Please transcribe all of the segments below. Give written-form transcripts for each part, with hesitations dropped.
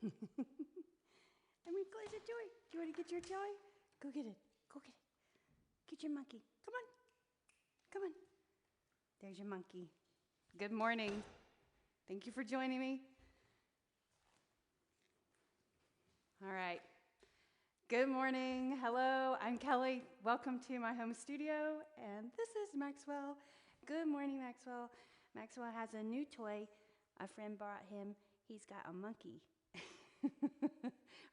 I mean, is it Joey? Do you want to get your toy? Go get it. Go get it. Get your monkey. Come on. Come on. There's your monkey. Good morning. Thank you for joining me. All right. Good morning. Hello, I'm Kelly. Welcome to my home studio, and this is Maxwell. Good morning, Maxwell. Maxwell has a new toy. A friend brought him. He's got a monkey.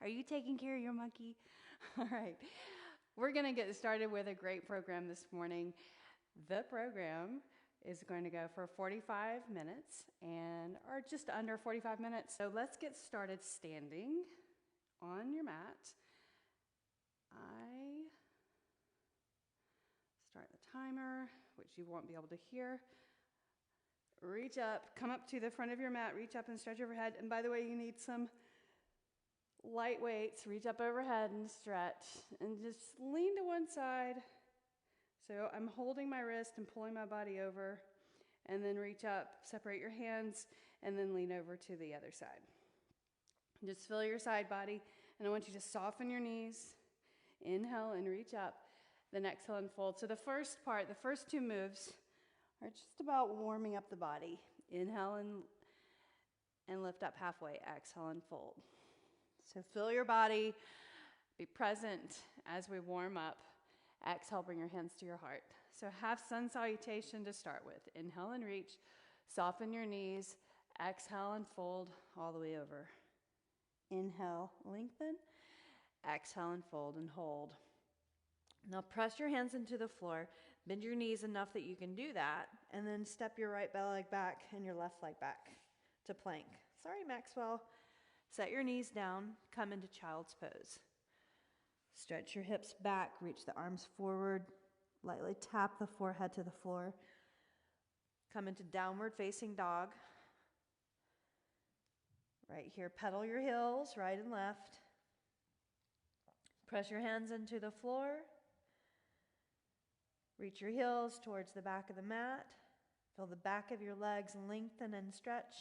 Are you taking care of your monkey? All right. We're going to get started with a great program this morning. The program is going to go for 45 minutes or just under 45 minutes. So let's get started standing on your mat. I start the timer, which you won't be able to hear. Reach up, come up to the front of your mat, reach up and stretch overhead. And by the way, you need some light weights. Reach up overhead and stretch and just lean to one side. So I'm holding my wrist and pulling my body over, and then reach up, separate your hands, and then lean over to the other side. Just feel your side body, and I want you to soften your knees. Inhale and reach up, then exhale and fold. So the first two moves are just about warming up the body. Inhale and lift up halfway, exhale and fold. So feel your body, be present as we warm up. Exhale, bring your hands to your heart. So have Sun Salutation to start with. Inhale and reach, soften your knees, exhale and fold all the way over. Inhale, lengthen. Exhale and fold and hold. Now press your hands into the floor. Bend your knees enough that you can do that. And then step your right leg back and your left leg back to plank. Sorry, Maxwell. Set your knees down. Come into child's pose. Stretch your hips back. Reach the arms forward. Lightly tap the forehead to the floor. Come into downward facing dog. Right here, pedal your heels, right and left. Press your hands into the floor. Reach your heels towards the back of the mat. Feel the back of your legs lengthen and stretch.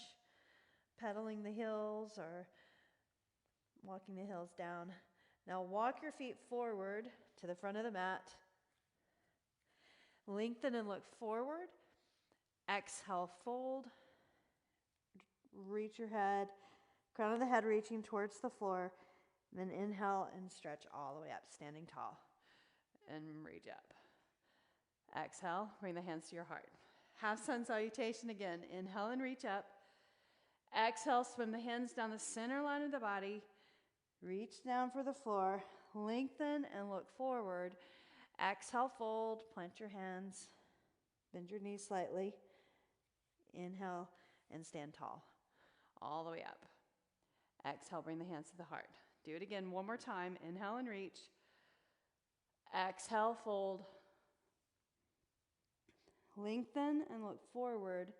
Pedaling the heels or walking the heels down. Now walk your feet forward to the front of the mat. Lengthen and look forward. Exhale, fold. Reach your head. Crown of the head reaching towards the floor. Then inhale and stretch all the way up, standing tall. And reach up. Exhale, bring the hands to your heart. Half Sun Salutation again. Inhale and reach up. Exhale, swim the hands down the center line of the body. Reach down for the floor. Lengthen and look forward. Exhale, fold. Plant your hands. Bend your knees slightly. Inhale and stand tall. All the way up. Exhale, bring the hands to the heart. Do it again one more time. Inhale and reach. Exhale, fold. Lengthen and look forward.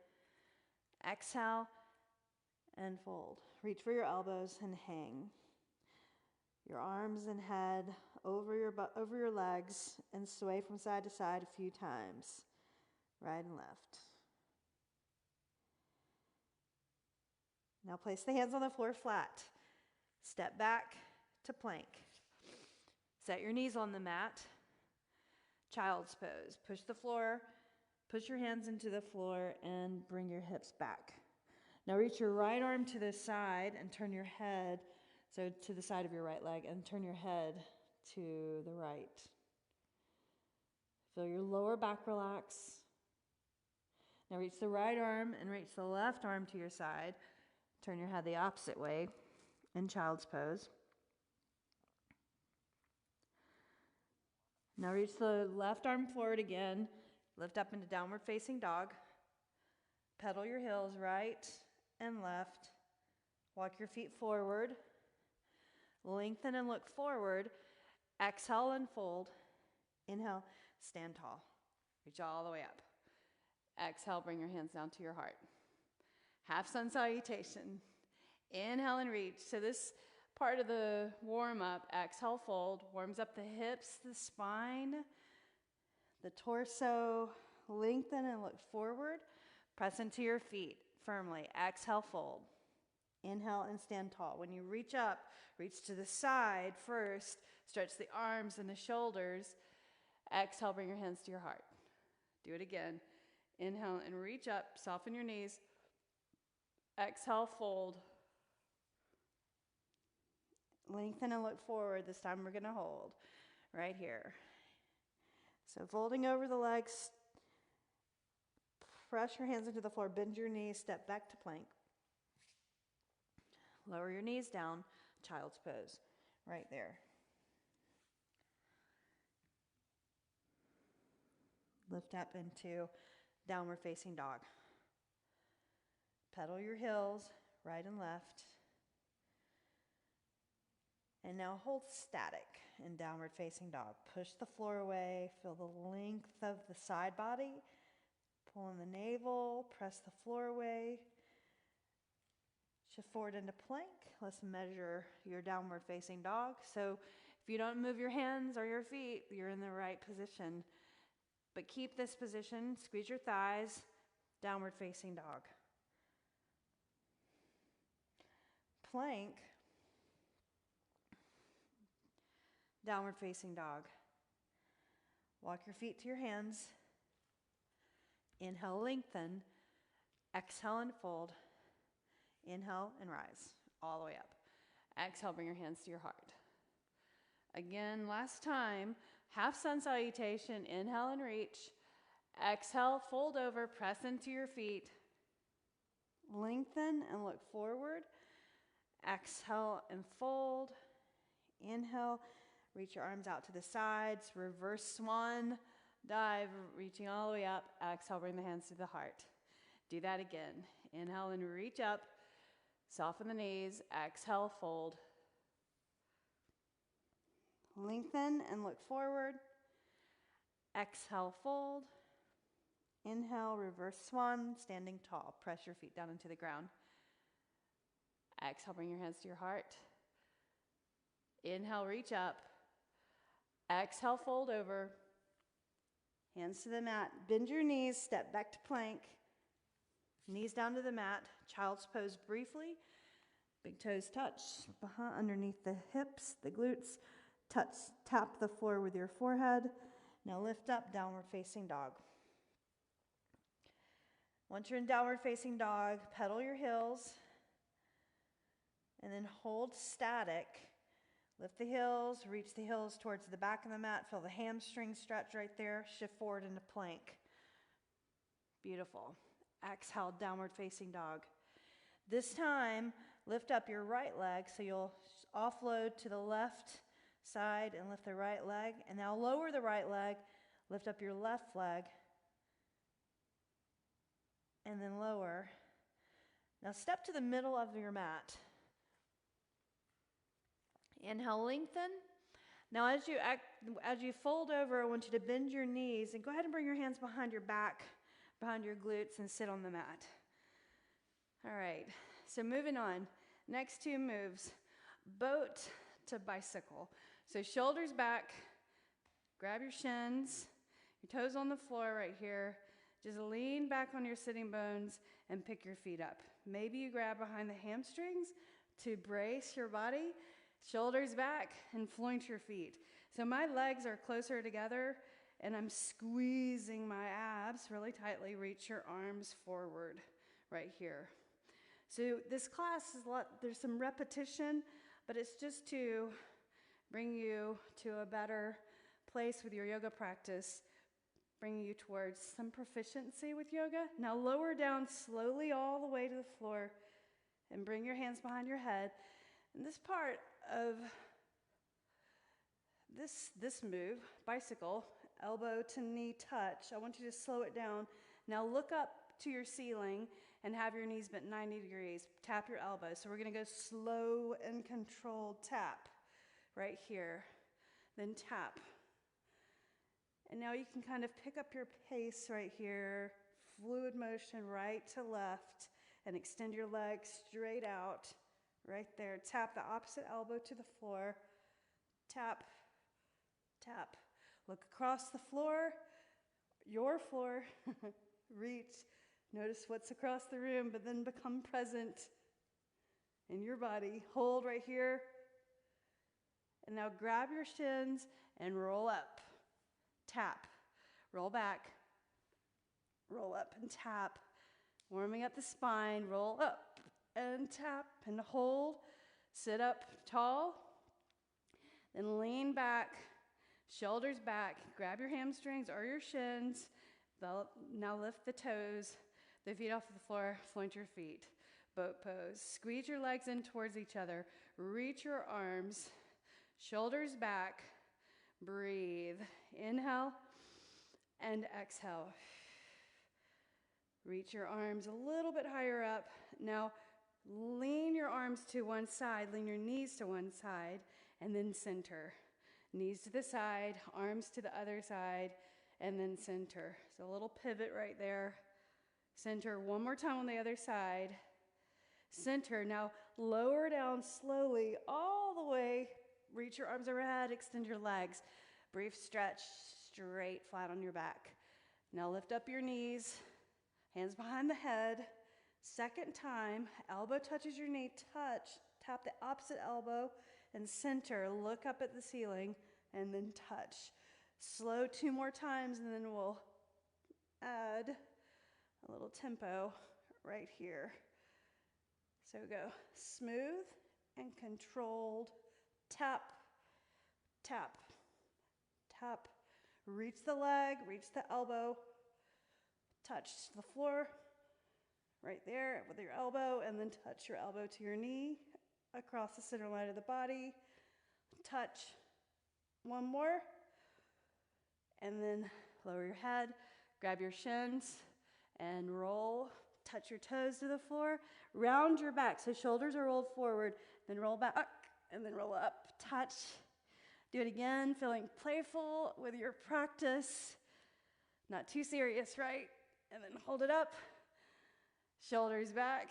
Exhale and fold. Reach for your elbows and hang. Your arms and head over your legs and sway from side to side a few times. Right and left. Now place the hands on the floor flat. Step back to plank. Set your knees on the mat. Child's pose. Push your hands into the floor and bring your hips back. Now reach your right arm to the side and turn your head, so to the side of your right leg, and turn your head to the right. Feel your lower back relax. Now reach the right arm and reach the left arm to your side. Turn your head the opposite way in child's pose. Now reach the left arm forward again. Lift up into downward facing dog. Pedal your heels right and left. Walk your feet forward. Lengthen and look forward. Exhale and fold. Inhale, stand tall. Reach all the way up. Exhale, bring your hands down to your heart. Half Sun Salutation. Inhale and reach. So this part of the warm-up, exhale, fold, warms up the hips, the spine, the torso. Lengthen and look forward. Press into your feet firmly. Exhale, fold. Inhale and stand tall. When you reach up, reach to the side first. Stretch the arms and the shoulders. Exhale, bring your hands to your heart. Do it again. Inhale and reach up. Soften your knees. Exhale, fold. Lengthen and look forward. This time we're going to hold right here. So folding over the legs. Press your hands into the floor. Bend your knees. Step back to plank. Lower your knees down. Child's pose. Right there. Lift up into downward facing dog. Pedal your heels, right and left. And now hold static in downward facing dog. Push the floor away. Feel the length of the side body. Pull in the navel. Press the floor away. Shift forward into plank. Let's measure your downward facing dog. So if you don't move your hands or your feet, you're in the right position. But keep this position. Squeeze your thighs. Downward facing dog. Plank. Downward facing dog. Walk your feet to your hands. Inhale, lengthen. Exhale and fold. Inhale and rise all the way up. Exhale, bring your hands to your heart. Again, last time, half sun salutation. Inhale and reach. Exhale, fold over, press into your feet. Lengthen and look forward. Exhale and fold. Inhale, reach your arms out to the sides. Reverse swan dive, reaching all the way up. Exhale, bring the hands to the heart. Do that again. Inhale and reach up. Soften the knees. Exhale, fold. Lengthen and look forward. Exhale, fold. Inhale, reverse swan, standing tall. Press your feet down into the ground. Exhale, bring your hands to your heart. Inhale, reach up. Exhale, fold over. Hands to the mat. Bend your knees, step back to plank. Knees down to the mat. Child's pose briefly. Big toes touch underneath the hips, the glutes. Touch, tap the floor with your forehead. Now lift up, downward facing dog. Once you're in downward facing dog, pedal your heels. And then hold static. Lift the heels, reach the heels towards the back of the mat. Feel the hamstring stretch right there. Shift forward into plank. Beautiful. Exhale, downward facing dog. This time, lift up your right leg so you'll offload to the left side and lift the right leg. And now lower the right leg, lift up your left leg, and then lower. Now step to the middle of your mat. Inhale, lengthen. Now as you fold over, I want you to bend your knees and go ahead and bring your hands behind your back, behind your glutes, and sit on the mat. All right, so moving on. Next two moves, boat to bicycle. So shoulders back, grab your shins, your toes on the floor right here. Just lean back on your sitting bones and pick your feet up. Maybe you grab behind the hamstrings to brace your body. Shoulders back and floint your feet. So my legs are closer together and I'm squeezing my abs really tightly. Reach your arms forward right here. So this class is there's some repetition, but it's just to bring you to a better place with your yoga practice, bring you towards some proficiency with yoga. Now lower down slowly all the way to the floor and bring your hands behind your head. And this part of this move, bicycle, elbow to knee touch, I want you to slow it down. Now look up to your ceiling and have your knees bent 90 degrees. Tap your elbows. So we're going to go slow and controlled tap right here. Then tap. And now you can kind of pick up your pace right here. Fluid motion right to left. And extend your legs straight out. Right there. Tap the opposite elbow to the floor. Tap. Tap. Look across the floor. Your floor. Reach. Notice what's across the room, but then become present. in your body. Hold right here. And now grab your shins and roll up. Tap. Roll back. Roll up and tap. Warming up the spine. Roll up and tap and hold. Sit up tall. Then lean back. Shoulders back. Grab your hamstrings or your shins. Now lift the toes. The feet off the floor. Float your feet. Boat pose. Squeeze your legs in towards each other. Reach your arms. Shoulders back. Breathe. Inhale and exhale. Reach your arms a little bit higher up. Now lean your arms to one side. Lean your knees to one side. And then center. Knees to the side. Arms to the other side. And then center. So a little pivot right there. Center. One more time on the other side. Center. Now lower down slowly all the way. Reach your arms overhead. Extend your legs. Brief stretch. Straight flat on your back. Now lift up your knees. Hands behind the head. Second time. Elbow touches your knee. Touch. Tap the opposite elbow and center. Look up at the ceiling and then touch. Slow 2 more times and then we'll add a little tempo right here. So go smooth and controlled. Tap, tap, tap. Reach the leg, reach the elbow. Touch the floor right there with your elbow and then touch your elbow to your knee across the center line of the body. Touch. One more. And then lower your head, grab your shins and roll. Touch your toes to the floor. Round your back so shoulders are rolled forward. Then roll back and then roll up. Touch. Do it again, feeling playful with your practice. Not too serious, right? And then hold it up. Shoulders back.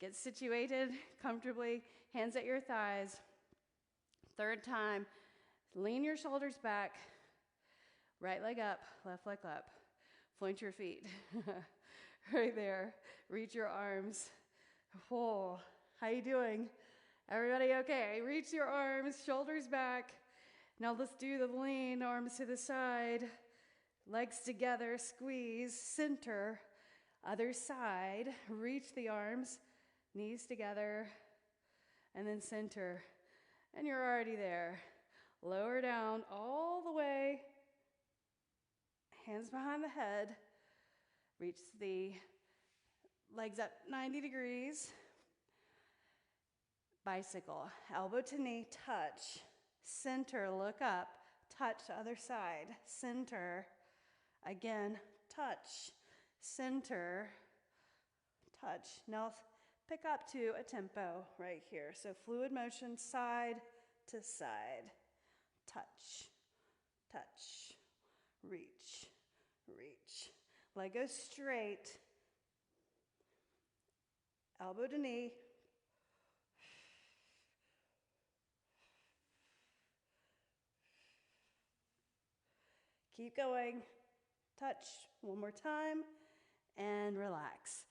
Get situated comfortably. Hands at your thighs. Third time. Lean your shoulders back. Right leg up, left leg up. Point your feet. Right there. Reach your arms. Whoa. How you doing? Everybody okay? Reach your arms, shoulders back. Now let's do the lean, arms to the side. Legs together, squeeze, center. Other side, reach the arms, knees together, and then center. And you're already there. Lower down all the way. Hands behind the head. Reach the legs up 90 degrees. Bicycle. Elbow to knee, touch. Center, look up. Touch, other side. Center. Again, touch. Center. Touch. Now pick up to a tempo right here. So fluid motion, side to side. Touch. Touch. Reach. Reach. Leg goes straight. Elbow to knee. Keep going. Touch one more time and relax.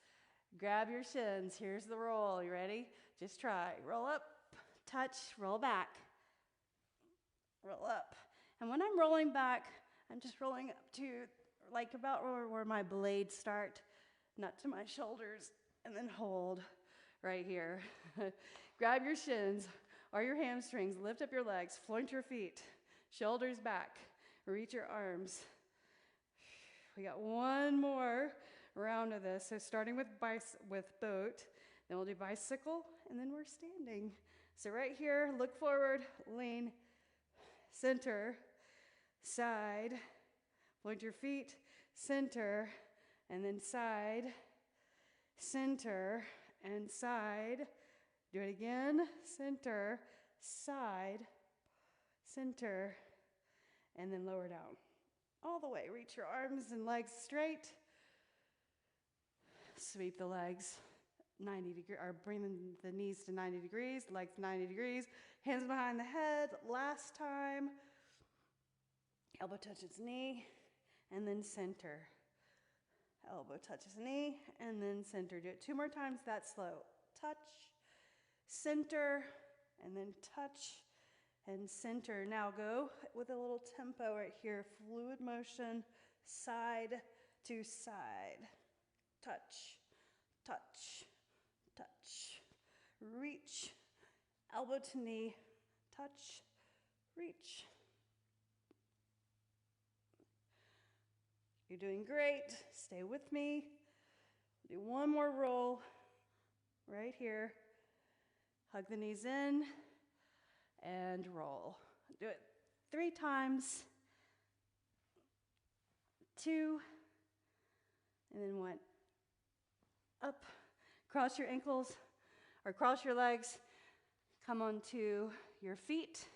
Grab your shins. Here's the roll. You ready? Just try. Roll up, touch, roll back. Roll up. And when I'm rolling back, I'm just rolling up to like about where my blades start, not to my shoulders, and then hold right here. Grab your shins or your hamstrings. Lift up your legs. Flaunt your feet. Shoulders back. Reach your arms. We got one more round of this. So starting with boat, then we'll do bicycle, and then we're standing. So right here, look forward, lean, center, side, point your feet, center, and then side, center, and side. Do it again, center, side, center, and then lower down. All the way. Reach your arms and legs straight. Sweep the legs 90 degrees, or bring the knees to 90 degrees, legs 90 degrees, hands behind the head. Last time. Elbow touches knee, and then center. Elbow touches knee, and then center. Do it 2 more times that slow. touch, center, and then touch and center. Now go with a little tempo right here, fluid motion, side to side. Touch, touch, touch. Reach, elbow to knee, touch, reach. You're doing great. Stay with me. Do one more roll right here. Hug the knees in and roll. Do it 3 times. 2, and then 1. Up. Cross your ankles or cross your legs. Come onto your feet.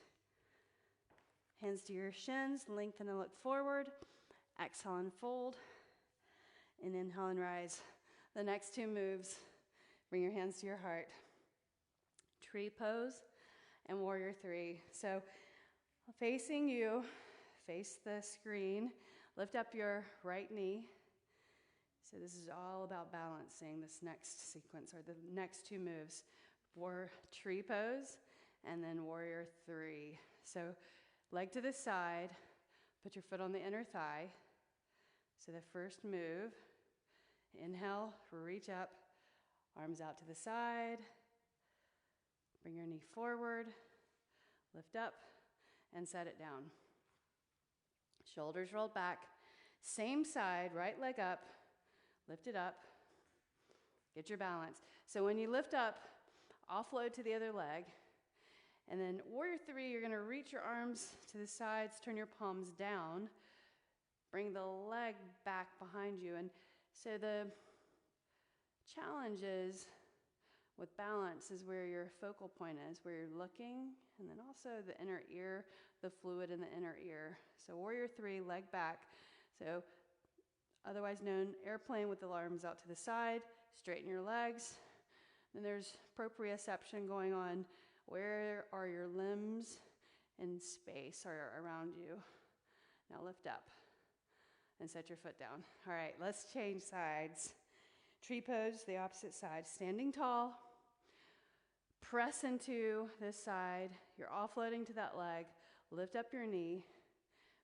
Hands to your shins. Lengthen and look forward. Exhale and fold. And inhale and rise. The next 2 moves. Bring your hands to your heart. Tree pose and warrior 3. So facing you, face the screen. Lift up your right knee. So this is all about balancing this next sequence or the next 2 moves. Tree pose and then warrior 3. So leg to the side, put your foot on the inner thigh. So the first move, inhale, reach up, arms out to the side. Bring your knee forward, lift up, and set it down. Shoulders rolled back. Same side, right leg up, lift it up, get your balance. So when you lift up, offload to the other leg. And then warrior 3, you're going to reach your arms to the sides, turn your palms down, bring the leg back behind you. And so the challenge is with balance is where your focal point is, where you're looking, and then also the inner ear, the fluid in the inner ear. So warrior 3, leg back. So otherwise known airplane with the arms out to the side, straighten your legs. Then there's proprioception going on. Where are your limbs in space or around you? Now lift up and set your foot down. All right, let's change sides. Tree pose, the opposite side. Standing tall, press into this side. You're offloading to that leg. Lift up your knee.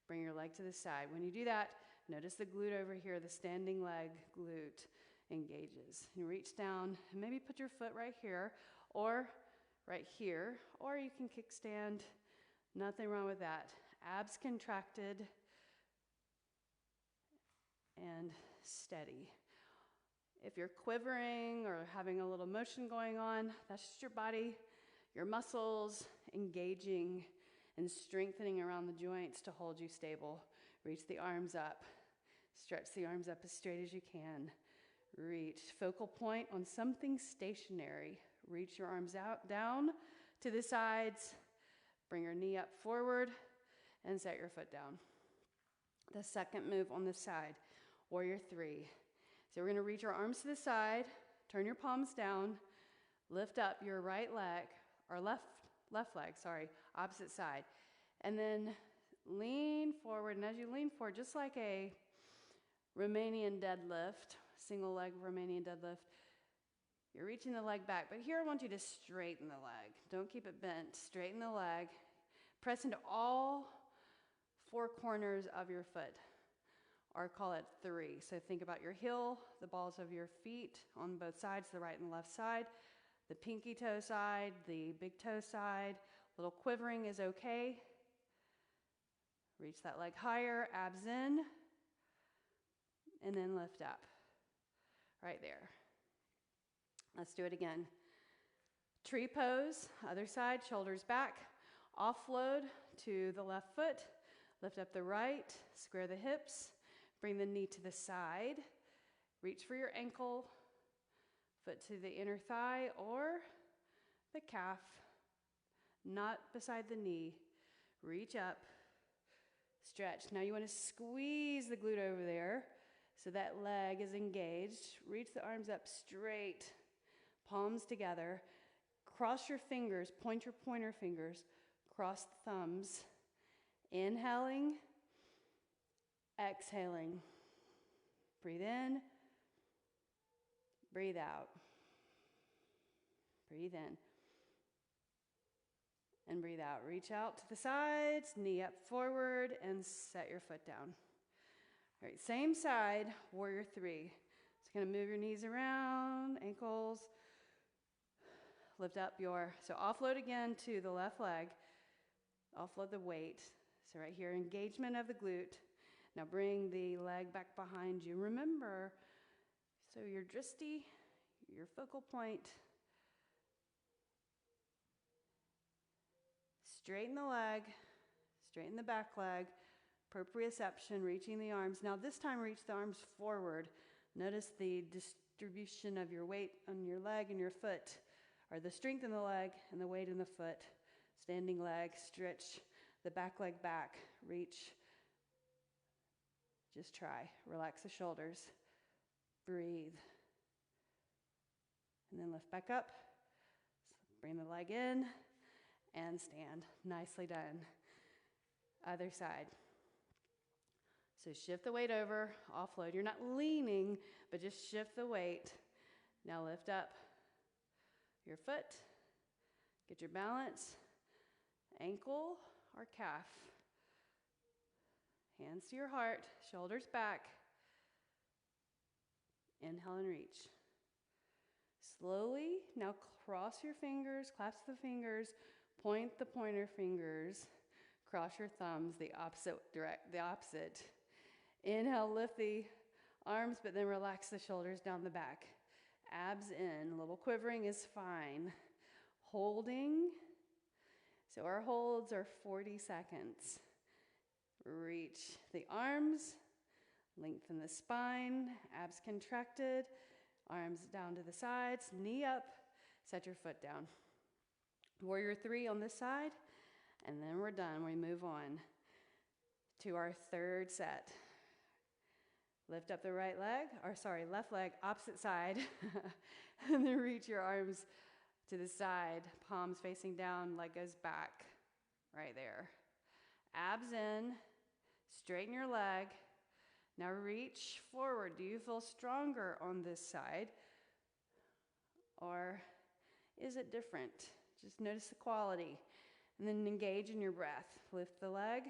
Bring your leg to the side. When you do that, notice the glute over here, the standing leg glute engages. You reach down and maybe put your foot right here or right here, or you can kickstand. Nothing wrong with that. Abs contracted and steady. If you're quivering or having a little motion going on, that's just your body, your muscles engaging and strengthening around the joints to hold you stable. Reach the arms up. Stretch the arms up as straight as you can. Reach. Focal point on something stationary. Reach your arms out, down to the sides. Bring your knee up forward and set your foot down. The second move on the side, warrior 3. So we're going to reach our arms to the side, turn your palms down, lift up your right leg, or left leg, opposite side. And then lean forward, and as you lean forward, just like a Romanian deadlift, single leg Romanian deadlift, you're reaching the leg back. But here I want you to straighten the leg. Don't keep it bent. Straighten the leg. Press into all 4 corners of your foot, or call it 3. So think about your heel, the balls of your feet on both sides, the right and left side, the pinky toe side, the big toe side. Little quivering is okay. Reach that leg higher, abs in, and then lift up. Right there. Let's do it again. Tree pose, other side, shoulders back. Offload to the left foot. Lift up the right, square the hips. Bring the knee to the side. Reach for your ankle, foot to the inner thigh or the calf, not beside the knee. Reach up, stretch. Now you want to squeeze the glute over there so that leg is engaged. Reach the arms up straight, palms together. Cross your fingers, point your pointer fingers, cross the thumbs. Inhaling, exhaling. Breathe in, breathe out. Breathe in. And breathe out. Reach out to the sides, knee up forward, and set your foot down. All right, same side, warrior three. Just gonna move your knees around, ankles. Lift up so offload again to the left leg. Offload the weight. So right here, engagement of the glute. Now bring the leg back behind you. Remember, so your drishti, your focal point. Straighten the leg, straighten the back leg, proprioception, reaching the arms. Now this time reach the arms forward. Notice the distribution of your weight on your leg and your foot, or the strength in the leg and the weight in the foot. Standing leg, stretch the back leg back, reach. Just try, relax the shoulders, breathe. And then lift back up, bring the leg in, and stand. Nicely done. Other side. So shift the weight over, offload. You're not leaning, but just shift the weight. Now lift up your foot. Get your balance. Ankle or calf. Hands to your heart, shoulders back. Inhale and reach. Slowly, now cross your fingers, clasp the fingers, point the pointer fingers, cross your thumbs the opposite. Inhale, lift the arms, but then relax the shoulders down the back. Abs in, a little quivering is fine. Holding, so our holds are 40 seconds. Reach the arms, lengthen the spine, abs contracted, arms down to the sides, knee up, set your foot down. Warrior three on this side, and then we're done. We move on to our third set. Lift up the left leg, opposite side, and then reach your arms to the side, palms facing down, leg goes back, right there. Abs in, straighten your leg. Now reach forward. Do you feel stronger on this side? Or is it different? Just notice the quality. And then engage in your breath. Lift the leg,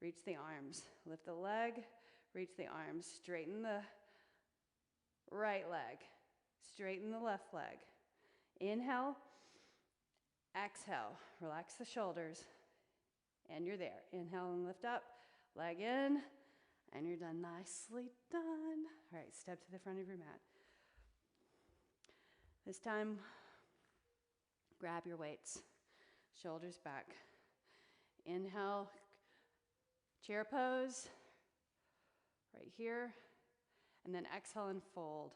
reach the arms. Lift the leg, reach the arms. Straighten the right leg. Straighten the left leg. Inhale, exhale. Relax the shoulders. And you're there. Inhale and lift up. Leg in. And you're done. Nicely done. All right, step to the front of your mat. This time, grab your weights. Shoulders back. Inhale, chair pose. Right here. And then exhale and fold.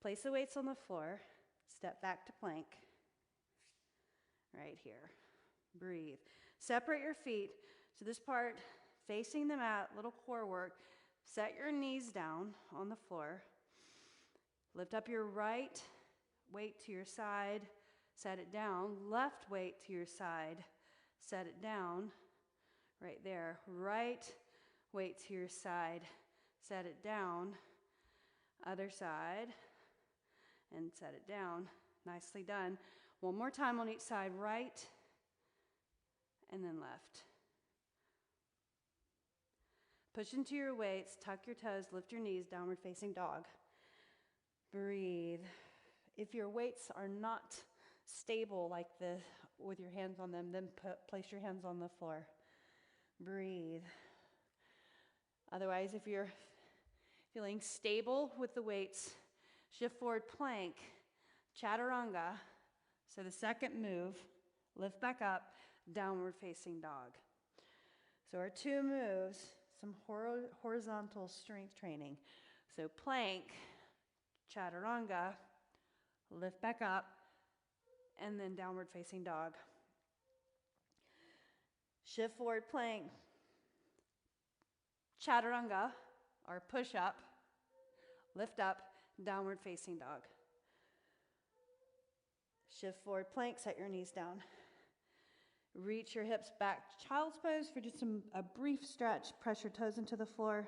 Place the weights on the floor. Step back to plank. Right here. Breathe. Separate your feet. So this part, facing the mat, little core work. Set your knees down on the floor. Lift up your right weight to your side. Set it down. Left weight to your side. Set it down. Right there. Right weight to your side. Set it down. Other side. And set it down. Nicely done. One more time on each side. Right and then left. Push into your weights, tuck your toes, lift your knees, downward facing dog. Breathe. If your weights are not stable like this with your hands on them, then place your hands on the floor. Breathe. Otherwise, if you're feeling stable with the weights, shift forward plank, Chaturanga. So the second move, lift back up, downward facing dog. So our two moves, some horizontal strength training. So plank, Chaturanga, lift back up, and then downward facing dog. Shift forward plank, Chaturanga, or push up, lift up, downward facing dog. Shift forward plank, set your knees down. Reach your hips back, child's pose for just a brief stretch. Press your toes into the floor.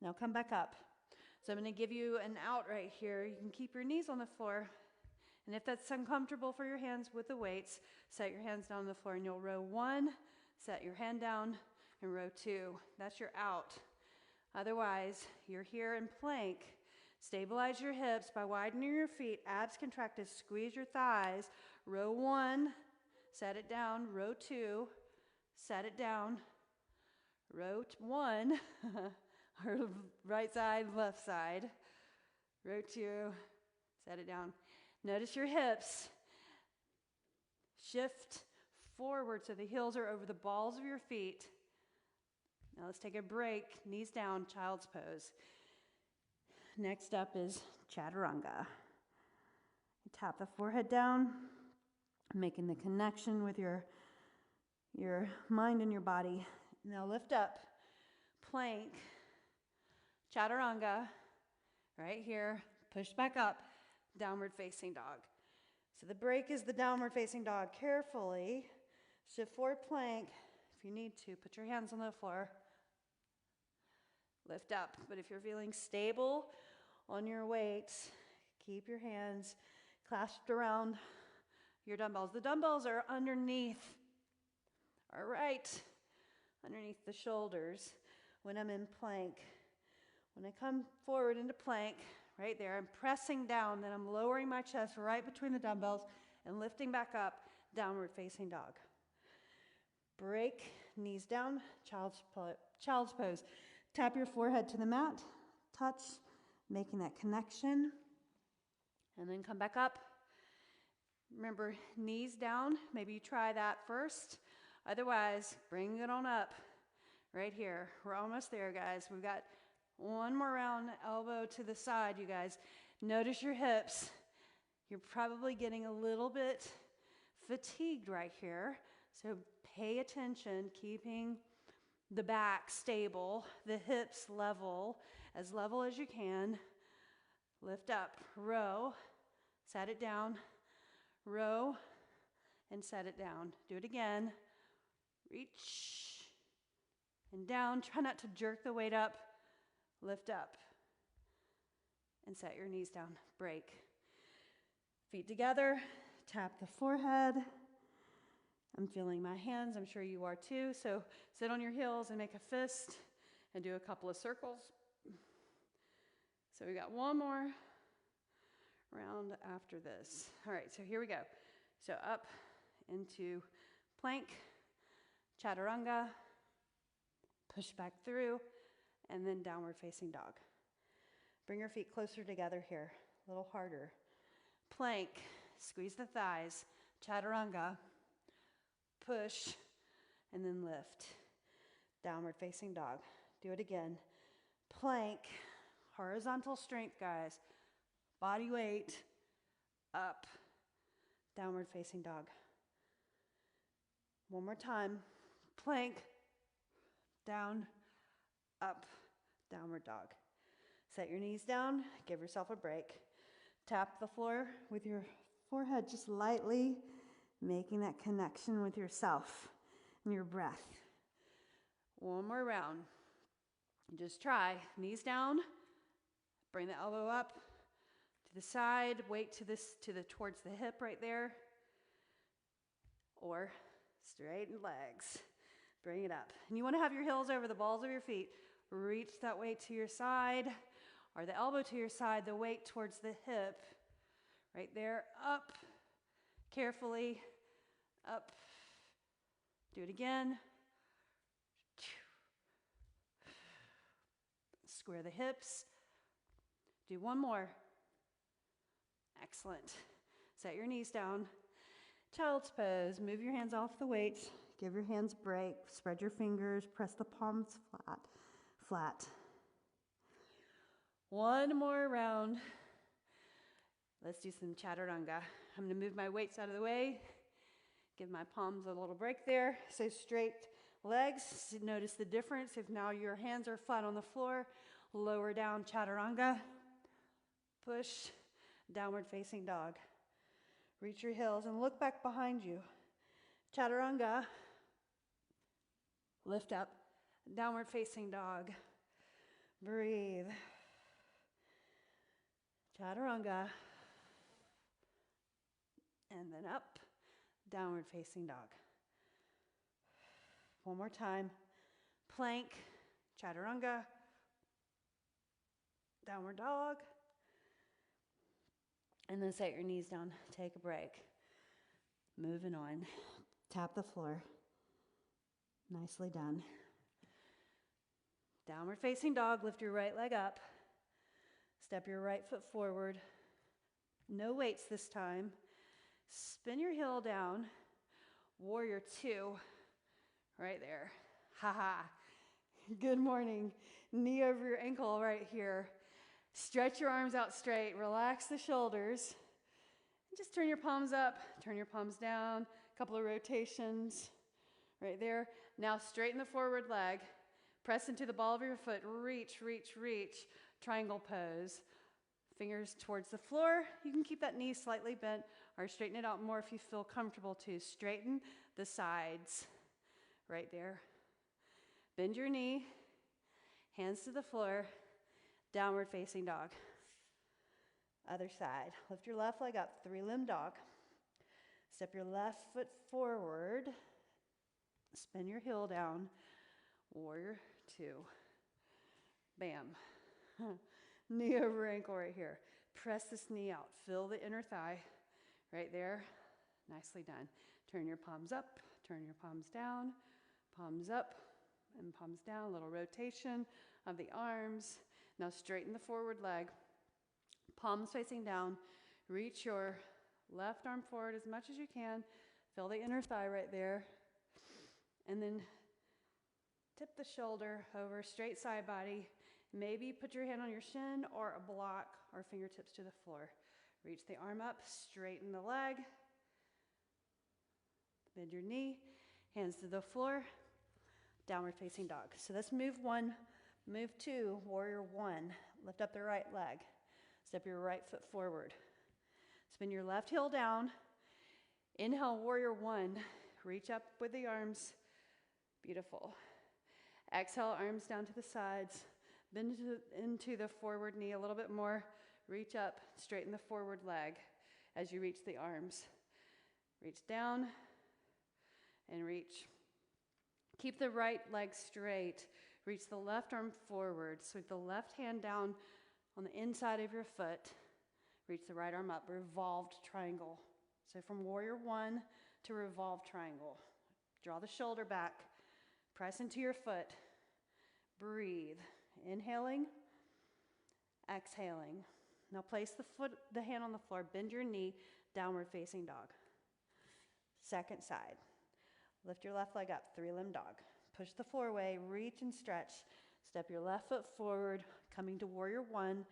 Now come back up. So I'm going to give you an out right here. You can keep your knees on the floor And if that's uncomfortable for your hands with the weights, set your hands down on the floor and you'll row 1, set your hand down, and row 2. That's your out. Otherwise, you're here in plank. Stabilize your hips by widening your feet, abs contracted, squeeze your thighs. Row 1, set it down, row 2, set it down, row 1, or right side, left side, row 2, set it down. Notice your hips. Shift forward so the heels are over the balls of your feet. Now let's take a break, knees down, child's pose. Next up is Chaturanga. Tap the forehead down, making the connection with your mind and your body. Now lift up, plank, Chaturanga, right here, push back up, downward facing dog. So the break is the downward facing dog. Carefully shift forward plank. If you need to, put your hands on the floor. Lift up, but if you're feeling stable on your weights, keep your hands clasped around your dumbbells. The dumbbells are underneath, all right, underneath the shoulders when I'm in plank. When I come forward into plank, right there, I'm pressing down, then I'm lowering my chest right between the dumbbells and lifting back up, downward facing dog. Break, knees down, child's pose. Tap your forehead to the mat, touch, making that connection, and then come back up. Remember, knees down, maybe you try that first. Otherwise, bring it on up right here. We're almost there, guys. We've got one more round, elbow to the side, you guys. Notice your hips. You're probably getting a little bit fatigued right here, so pay attention, keeping the back stable, the hips level as you can. Lift up, row, set it down, row, and set it down. Do it again. Reach and down. Try not to jerk the weight up. Lift up and set your knees down. Break. Feet together. Tap the forehead. I'm feeling my hands. I'm sure you are too. So sit on your heels and make a fist and do a couple of circles. So we got one more round after this. All right, so here we go. So up into plank, Chaturanga, push back through, and then downward facing dog. Bring your feet closer together here, a little harder. Plank, squeeze the thighs, Chaturanga, push, and then lift. Downward facing dog. Do it again. Plank, horizontal strength, guys. Body weight, up, downward facing dog. One more time. Plank, down, up, downward dog. Set your knees down, give yourself a break. Tap the floor with your forehead just lightly, making that connection with yourself and your breath. One more round. Just try. Knees down, bring the elbow up to the side, weight towards the hip right there, or straighten legs. Bring it up. And you want to have your heels over the balls of your feet. Reach that weight to your side, or the elbow to your side, the weight towards the hip. Right there, up, carefully, up. Do it again. Square the hips. Do one more. Excellent. Set your knees down. Child's pose. Move your hands off the weights. Give your hands a break. Spread your fingers. Press the palms flat. One more round. Let's do some Chaturanga. I'm going to move my weights out of the way. Give my palms a little break there. So straight legs. Notice the difference. If now your hands are flat on the floor, lower down Chaturanga. Push, downward facing dog. Reach your heels and look back behind you. Chaturanga. Lift up, downward facing dog. Breathe. Chaturanga. and then up, downward facing dog. One more time, plank, chaturanga, downward dog, and then set your knees down, take a break. Moving on, tap the floor, nicely done. Downward facing dog, lift your right leg up, step your right foot forward, no weights this time, spin your heel down, warrior two, right there, ha. Good morning, knee over your ankle right here. Stretch your arms out straight, relax the shoulders. Just turn your palms up, turn your palms down, a couple of rotations right there. Now straighten the forward leg, press into the ball of your foot, reach, triangle pose. Fingers towards the floor. You can keep that knee slightly bent or straighten it out more if you feel comfortable to. Straighten the sides right there. Bend your knee, hands to the floor, downward facing dog. Other side. Lift your left leg up, three-limb dog. Step your left foot forward. Spin your heel down. Warrior two. Bam. Knee over ankle right here. Press this knee out. Feel the inner thigh right there. Nicely done. Turn your palms up, turn your palms down, palms up and palms down. A little rotation of the arms. Now straighten the forward leg. Palms facing down. Reach your left arm forward as much as you can. Feel the inner thigh right there. And then tip the shoulder over, straight side body. Maybe put your hand on your shin or a block or fingertips to the floor. Reach the arm up, straighten the leg. Bend your knee, hands to the floor, downward facing dog. So let's move one, move two, warrior one. Lift up the right leg. Step your right foot forward. Spin your left heel down. Inhale, warrior one. Reach up with the arms. Beautiful. Exhale, arms down to the sides. Bend into the forward knee a little bit more. Reach up, straighten the forward leg as you reach the arms. Reach down and reach. Keep the right leg straight. Reach the left arm forward. Sweep the left hand down on the inside of your foot. Reach the right arm up. Revolved triangle. So from warrior one to revolved triangle. Draw the shoulder back. Press into your foot. Breathe. Inhaling. Exhaling. Now place the hand on the floor. Bend your knee. Downward facing dog. Second side. Lift your left leg up. Three-limb dog. Push the floor away. Reach and stretch. Step your left foot forward. Coming to warrior one.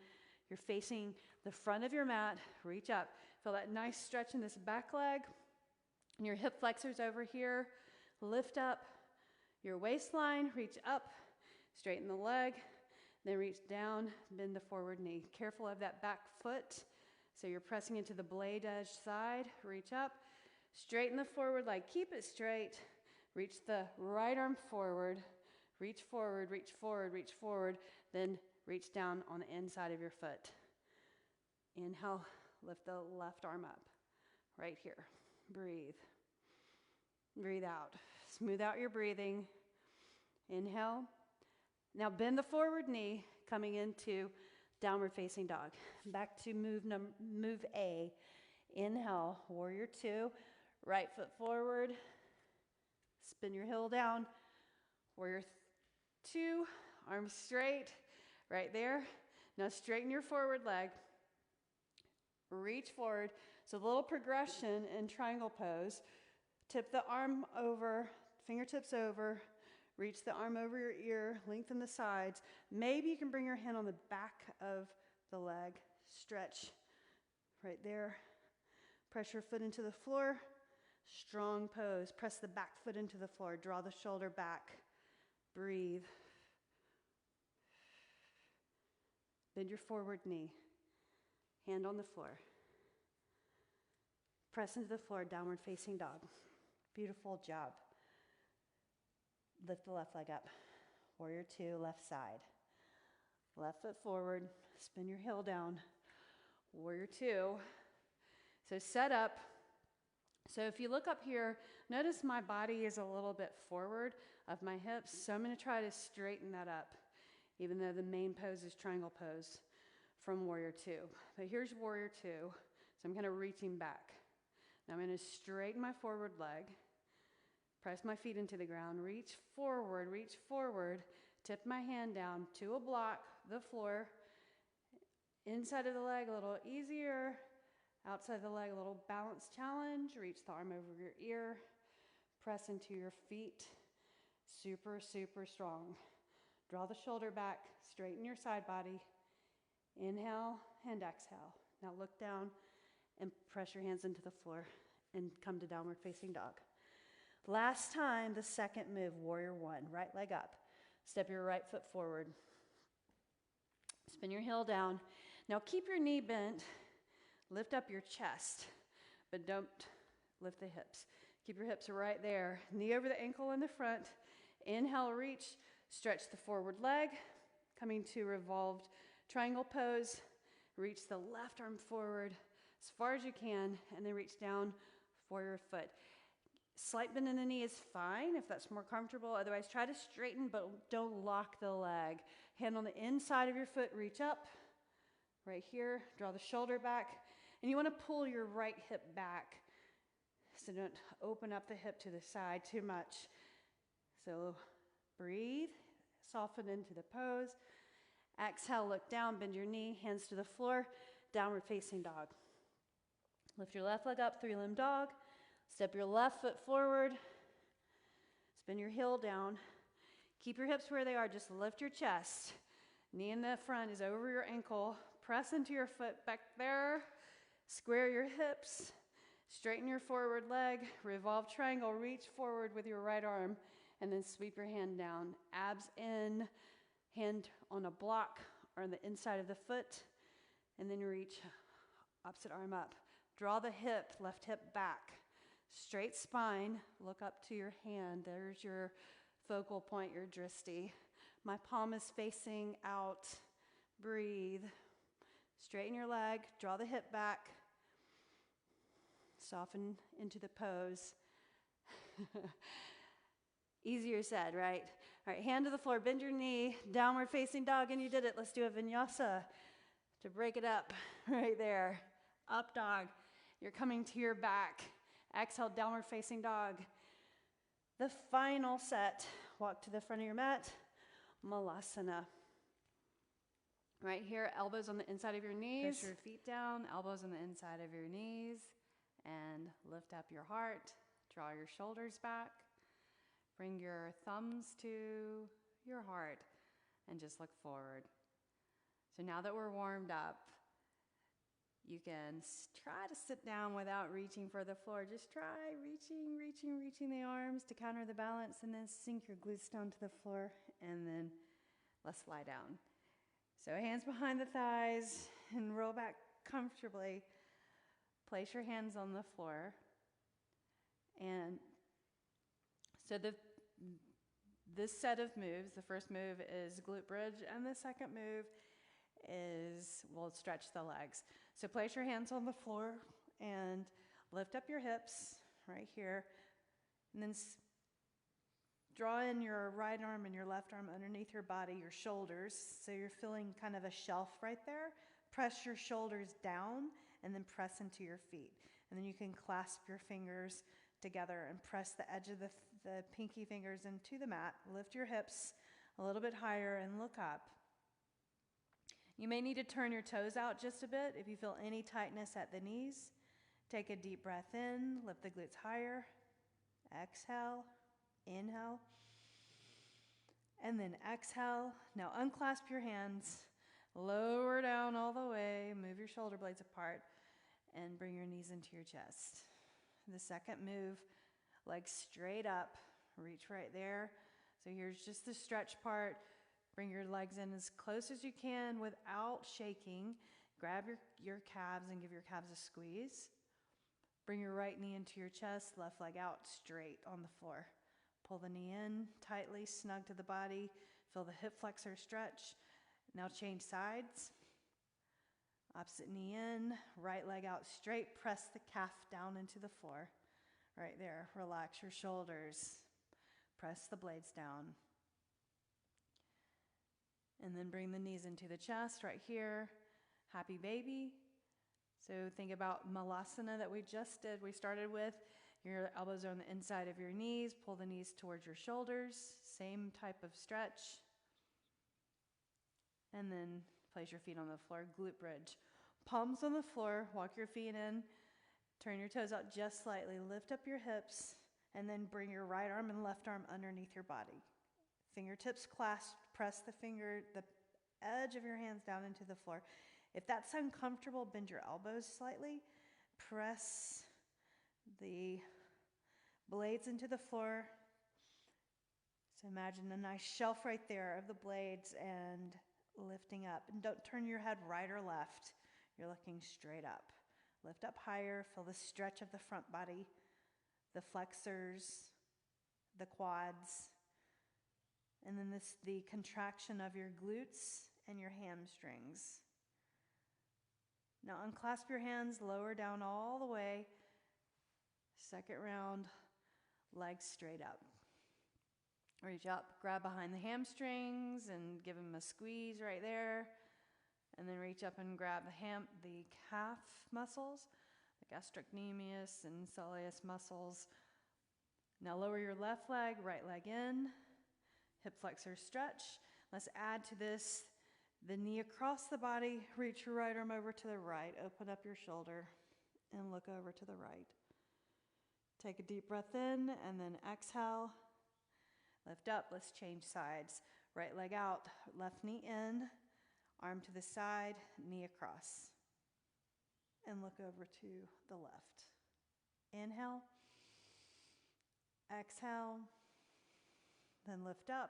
You're facing the front of your mat. Reach up. Feel that nice stretch in this back leg. And your hip flexors over here. Lift up your waistline. Reach up. Straighten the leg. Then reach down. Bend the forward knee. Careful of that back foot. So you're pressing into the blade edge side. Reach up. Straighten the forward leg. Keep it straight. Reach the right arm forward. Reach forward, reach forward, reach forward. Then reach down on the inside of your foot. Inhale, lift the left arm up. Right here. Breathe. Breathe out. Smooth out your breathing. Inhale. Now bend the forward knee, coming into downward facing dog. Back to move A. Inhale, warrior two. Right foot forward. Spin your heel down. Warrior two. Arms straight. Right there. Now straighten your forward leg. Reach forward. So a little progression in triangle pose. Tip the arm over, fingertips over. Reach the arm over your ear. Lengthen the sides. Maybe you can bring your hand on the back of the leg. Stretch right there. Press your foot into the floor. Strong pose. Press the back foot into the floor. Draw the shoulder back. Breathe. Bend your forward knee. Hand on the floor. Press into the floor, downward facing dog. Beautiful job. Lift the left leg up. Warrior two, left side. Left foot forward. Spin your heel down. Warrior two. So set up. So if you look up here, notice my body is a little bit forward of my hips, so I'm going to try to straighten that up, even though the main pose is triangle pose from Warrior Two. But here's Warrior Two, so I'm kind of reaching back. Now I'm going to straighten my forward leg, press my feet into the ground, reach forward, tip my hand down to a block, the floor, inside of the leg a little easier, outside the leg a little balance challenge, reach the arm over your ear, press into your feet, super, super strong. Draw the shoulder back, straighten your side body, inhale and exhale. Now look down and press your hands into the floor and come to downward facing dog. Last time, the second move, Warrior One, right leg up. Step your right foot forward. Spin your heel down. Now keep your knee bent. Lift up your chest, but don't lift the hips. Keep your hips right there. Knee over the ankle in the front. Inhale, reach. Stretch the forward leg. Coming to revolved triangle pose. Reach the left arm forward as far as you can, and then reach down for your foot. Slight bend in the knee is fine if that's more comfortable. Otherwise, try to straighten, but don't lock the leg. Hand on the inside of your foot, reach up. Right here, draw the shoulder back. And you want to pull your right hip back. So don't open up the hip to the side too much. So breathe, soften into the pose. Exhale, look down, bend your knee, hands to the floor, downward facing dog. Lift your left leg up, three-limb dog. Step your left foot forward. Spin your heel down. Keep your hips where they are, just lift your chest. Knee in the front is over your ankle. Press into your foot back there. Square your hips. Straighten your forward leg. Revolve triangle. Reach forward with your right arm. And then sweep your hand down. Abs in. Hand on a block or on the inside of the foot. And then reach opposite arm up. Draw the hip, left hip back. Straight spine. Look up to your hand. There's your focal point, your drishti. My palm is facing out. Breathe. Straighten your leg. Draw the hip back. Soften into the pose. Easier said, right? All right, hand to the floor. Bend your knee. Downward facing dog, and you did it. Let's do a vinyasa to break it up right there. Up dog. You're coming to your back. Exhale, downward facing dog. The final set. Walk to the front of your mat. Malasana. Right here, elbows on the inside of your knees. Push your feet down, elbows on the inside of your knees. And lift up your heart. Draw your shoulders back. Bring your thumbs to your heart. And just look forward. So now that we're warmed up, you can try to sit down without reaching for the floor. Just try reaching the arms to counter the balance, and then sink your glutes down to the floor, and then let's lie down. So hands behind the thighs and roll back comfortably. Place your hands on the floor. And so this set of moves, the first move is glute bridge, and the second move is we'll stretch the legs. So place your hands on the floor and lift up your hips right here. And then draw in your right arm and your left arm underneath your body, your shoulders. So you're feeling kind of a shelf right there. Press your shoulders down and then press into your feet. And then you can clasp your fingers together and press the edge of the pinky fingers into the mat. Lift your hips a little bit higher and look up. You may need to turn your toes out just a bit if you feel any tightness at the knees. Take a deep breath in, lift the glutes higher. Exhale, inhale, and then exhale. Now unclasp your hands, lower down all the way, move your shoulder blades apart, and bring your knees into your chest. The second move, legs straight up, reach right there. So here's just the stretch part. Bring your legs in as close as you can without shaking. Grab your calves and give your calves a squeeze. Bring your right knee into your chest, left leg out straight on the floor. Pull the knee in tightly, snug to the body. Feel the hip flexor stretch. Now change sides. Opposite knee in, right leg out straight. Press the calf down into the floor. Right there. Relax your shoulders. Press the blades down. And then bring the knees into the chest right here. Happy baby. So think about malasana that we just did. We started with your elbows are on the inside of your knees. Pull the knees towards your shoulders. Same type of stretch. And then place your feet on the floor. Glute bridge. Palms on the floor. Walk your feet in. Turn your toes out just slightly. Lift up your hips. And then bring your right arm and left arm underneath your body. Fingertips clasped. Press the edge of your hands down into the floor. If that's uncomfortable, bend your elbows slightly. Press the blades into the floor. So imagine a nice shelf right there of the blades and lifting up. And don't turn your head right or left. You're looking straight up. Lift up higher. Feel the stretch of the front body, the flexors, the quads, and then the contraction of your glutes and your hamstrings. Now unclasp your hands, lower down all the way. Second round, legs straight up. Reach up, grab behind the hamstrings and give them a squeeze right there. And then reach up and grab the calf muscles, the gastrocnemius and soleus muscles. Now lower your left leg, right leg in. Hip flexor stretch. Let's add to this the knee across the body. Reach your right arm over to the right. Open up your shoulder and look over to the right. Take a deep breath in and then exhale. Lift up. Let's change sides. Right leg out, left knee in, arm to the side, knee across. And look over to the left. Inhale. Exhale. Then lift up.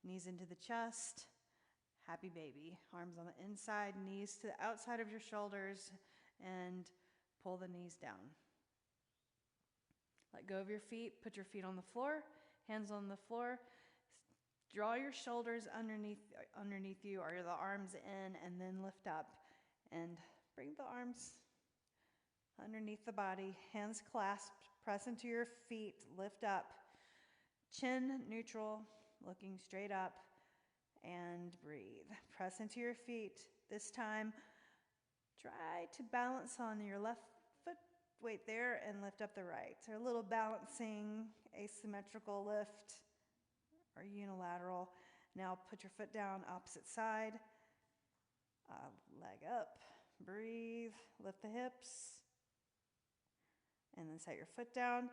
Knees into the chest. Happy baby. Arms on the inside, knees to the outside of your shoulders, and pull the knees down. Let go of your feet. Put your feet on the floor, hands on the floor. Draw your shoulders underneath you, or the arms in, and then lift up. And bring the arms underneath the body, hands clasped, press into your feet, lift up. Chin neutral, looking straight up, and breathe. Press into your feet. This time, try to balance on your left foot weight there and lift up the right. So a little balancing, asymmetrical lift or unilateral. Now put your foot down, opposite side. Leg up, breathe, lift the hips, and then set your foot down.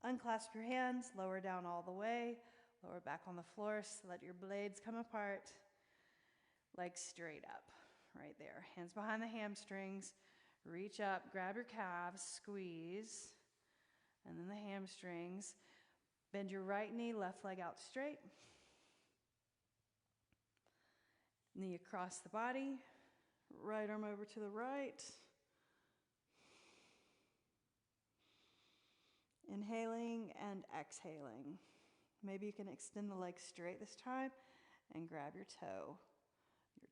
Unclasp your hands, lower down all the way, lower back on the floor, so let your blades come apart. Legs straight up, right there. Hands behind the hamstrings, reach up, grab your calves, squeeze, and then the hamstrings. Bend your right knee, left leg out straight. Knee across the body, right arm over to the right. Inhaling and exhaling. Maybe you can extend the legs straight this time and grab your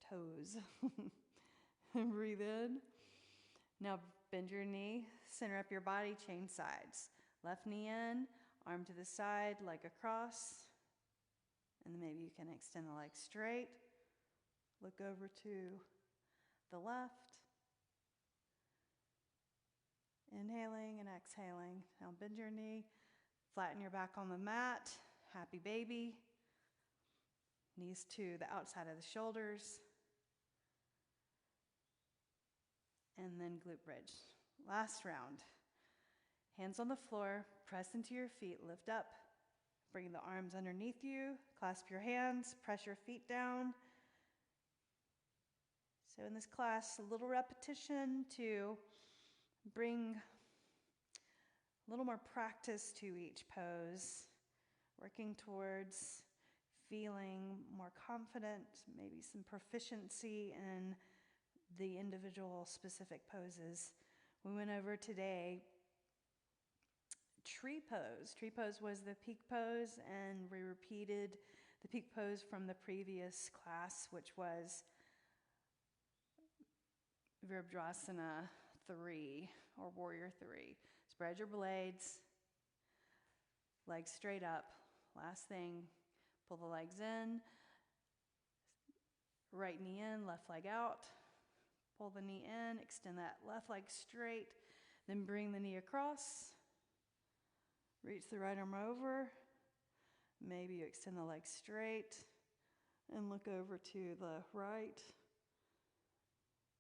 toes. And breathe in. Now bend your knee, center up your body, change sides. Left knee in, arm to the side, leg across. And then maybe you can extend the legs straight. Look over to the left. Inhaling and exhaling. Now bend your knee, flatten your back on the mat. Happy baby. Knees to the outside of the shoulders. And then glute bridge. Last round. Hands on the floor, press into your feet, lift up. Bring the arms underneath you, clasp your hands, press your feet down. So in this class, a little repetition to bring a little more practice to each pose, working towards feeling more confident, maybe some proficiency in the individual specific poses. We went over today tree pose. Tree pose was the peak pose, and we repeated the peak pose from the previous class, which was Virabhadrasana 3 or warrior 3. Spread your blades, legs straight up. Last thing, pull the legs in, right knee in, left leg out. Pull the knee in, extend that left leg straight, then bring the knee across. Reach the right arm over. Maybe you extend the leg straight and look over to the right.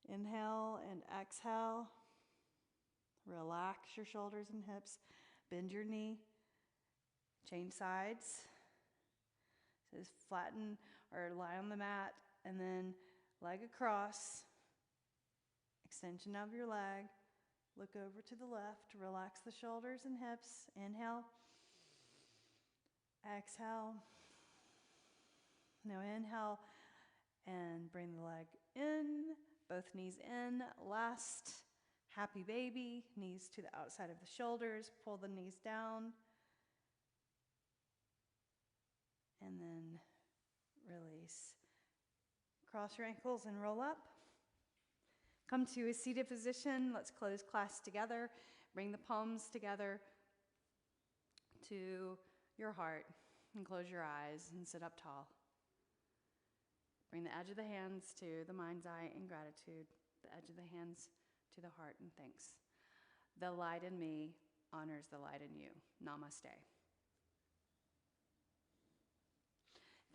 Inhale and exhale. Relax your shoulders and hips. Bend your knee. Change sides. So just flatten or lie on the mat and then leg across. Extension of your leg. Look over to the left. Relax the shoulders and hips. Inhale. Exhale. Now inhale and bring the leg in. Both knees in. Last happy baby. Knees to the outside of the shoulders. Pull the knees down. And then release. Cross your ankles and roll up. Come to a seated position. Let's close class together. Bring the palms together to your heart and close your eyes and sit up tall. Bring the edge of the hands to the mind's eye in gratitude, the edge of the hands to the heart in thanks. The light in me honors the light in you. Namaste.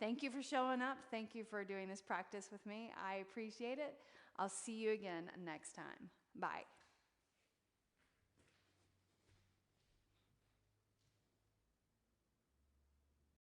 Thank you for showing up. Thank you for doing this practice with me. I appreciate it. I'll see you again next time. Bye.